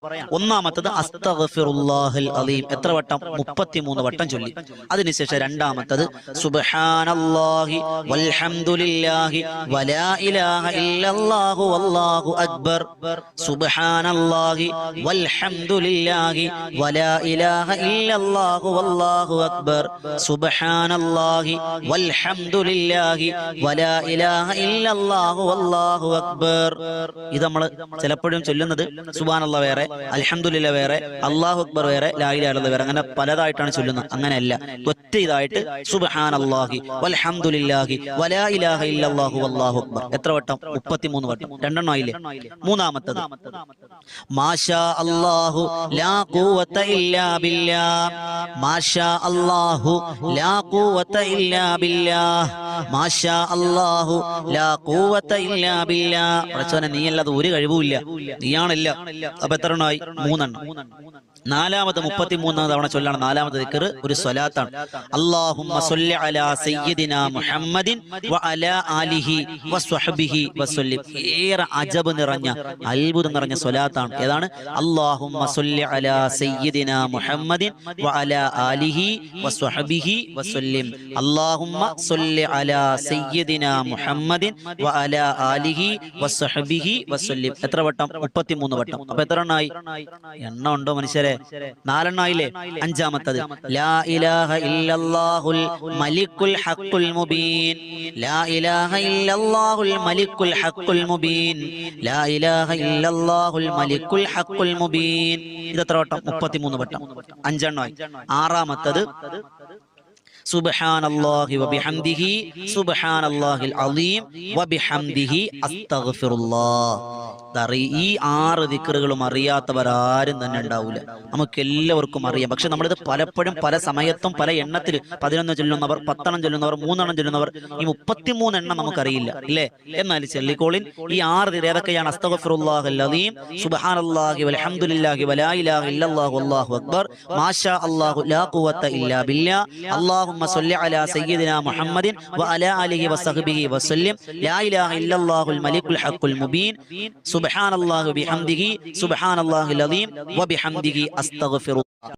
ഒന്നാമത്തത് അസ്തഗ്ഫിറുല്ലാഹൽ അലീം എത്ര വട്ടം? 33 വട്ടം ചൊല്ലി. അതിനുശേഷം രണ്ടാമത്തത് സുബ്ഹാനല്ലാഹി വൽഹംദുലില്ലാഹി വലാ ഇലാഹ ഇല്ലല്ലാഹു വല്ലാഹു അക്ബർ. സുബ്ഹാനല്ലാഹി വൽഹംദുലില്ലാഹി വലാ ഇലാഹ ഇല്ലല്ലാഹു വല്ലാഹു അക്ബർ. സുബ്ഹാനല്ലാഹി വൽഹംദുലില്ലാഹി വലാ ഇലാഹ ഇല്ലല്ലാഹു വല്ലാഹു അക്ബർ. ഇത് നമ്മൾ ചിലപ്പോഴും ചൊല്ലുന്നത് സുബ്ഹാനല്ലാഹ് വേറെ, അൽഹംദുലില്ലാഹ് വേറെ, അല്ലാഹു അക്ബർ വേറെ, ലാ ഇലാഹ ഇല്ലല്ലാഹ് വേറെ, അങ്ങനെ പലതായിട്ടാണ് ചൊല്ലുന്നത്. അങ്ങനെയല്ല, ഒറ്റ ഇതായിട്ട് സുബ്ഹാനല്ലാഹി വൽഹംദുലില്ലാഹി വലാ ഇലാഹ ഇല്ലല്ലാഹു വല്ലാഹു അക്ബർ. എത്ര വട്ടം? 33 വട്ടം. രണ്ടെണ്ണം ആയില്ലേ? മൂന്നാമത്തത് മാഷാ അല്ലാഹു ലാ ഖുവത ഇല്ലാ ബില്ലാഹ്. മാഷാ അല്ലാഹു ലാ ഖുവത ഇല്ലാ ബില്ലാഹ്. മാഷാ അല്ലാഹു ലാ ഖുവത ഇല്ലാ ബില്ലാഹ്. പടച്ചോനെ, നീയല്ലാതെ ഒരു കഴിവുമില്ല, നീയാണില്ല. അപ്പൊ എത്ര എണ്ണമായി? 3 എണ്ണം. നാലാമത് 33 തവണ ചൊല്ലാണ്. നാലാമത്തെ ദിക്ർ ഒരു സ്വലാത്താണ്. അല്ലാഹുമ്മ സ്വല്ലി അലാ സയ്യിദിനാ മുഹമ്മദിൻ വ അലാ ആലിഹി വസ്വഹ്ബിഹി വസല്ലിം. ഏറെ അജബ് നിറഞ്ഞ, അത്ഭുതം നിറഞ്ഞ സ്വലാത്താണ്. ഏതാണ്? അല്ലാഹുമ്മ സ്വല്ലി അലാ സയ്യിദിനാ മുഹമ്മദിൻ വ അലാ ആലിഹി വസ്വഹ്ബിഹി വസല്ലിം. അല്ലാഹുമ്മ സ്വല്ലി അലാ സയ്യിദിനാ മുഹമ്മദിൻ വ അലാ ആലിഹി വസ്വഹ്ബിഹി വസല്ലിം. എത്ര വട്ടം? 33 വട്ടം. അപ്പൊ എത്ര എണ്ണമായി? എണ്ണം ഉണ്ടോ മനുഷ്യരെ? 4 എണ്ണമായില്ലേ? അഞ്ചാമത്തത് ലാ ഇലാഹ ഇല്ലല്ലാഹുൽ മലിക്കുൽ ഹഖുൽ മുബീൻ. ലാ ഇലാഹ ഇല്ലല്ലാഹുൽ മലിക്കുൽ ഹഖുൽ മുബീൻ. ലാ ഇലാഹ ഇല്ലല്ലാഹുൽ മലിക്കുൽ ഹഖുൽ മുബീൻ. ഇത് എത്ര വട്ടം? 33 വട്ടം. 5 എണ്ണമായി. ആറാമത്തത് സുബ്ഹാനല്ലാഹി വബിഹംദിഹി സുബ്ഹാനല്ലാഹിൽ അലീം വബിഹംദിഹി അസ്തഗ്ഫിറുല്ലാഹ്. ഈ 6 ദിക്റുകളും അറിയാത്തവരാരും തന്നെ ഉണ്ടാവില്ല. നമുക്ക് എല്ലാവർക്കും അറിയാം. പക്ഷെ നമ്മളിത് പലപ്പോഴും പല സമയത്തും പല എണ്ണത്തിൽ 11 ചൊല്ലുന്നവർ, 10 എണ്ണം ചൊല്ലുന്നവർ, 3 എണ്ണം ചൊല്ലുന്നവർ, ഈ 33 എണ്ണം നമുക്കറിയില്ല, ഇല്ലേ? എന്നാൽ ചൊല്ലിക്കോളിൻ ഈ 6 ദിക്ർ ഏതൊക്കെയാണ്? അസ്തഗ്ഫിറുല്ലാഹൽ അലീം, സുബ്ഹാനല്ലാഹി വൽഹംദുലില്ലാഹി വലാ ഇലാഹ ഇല്ലല്ലാഹു വല്ലാഹു അക്ബർ, മാഷാ അല്ലാഹു ലാ ഖുവത ഇല്ലാ ബില്ലാഹ്, അല്ലാഹുമ്മ സ്വല്ലി അലാ സയ്യിദിനാ മുഹമ്മദിൻ വ അലാ ആലിഹി വസഹ്ബിഹി വസല്ലിം, ലാ ഇലാഹ ഇല്ലല്ലാഹുൽ മലിക്കുൽ ഹഖുൽ മുബീൻ, സുബ്ഹാനല്ലാഹി വബിഹംദിഹി സുബ്ഹാനല്ലാഹിൽ അലീം വബിഹംദിഹി അസ്തഗ്ഫിറു.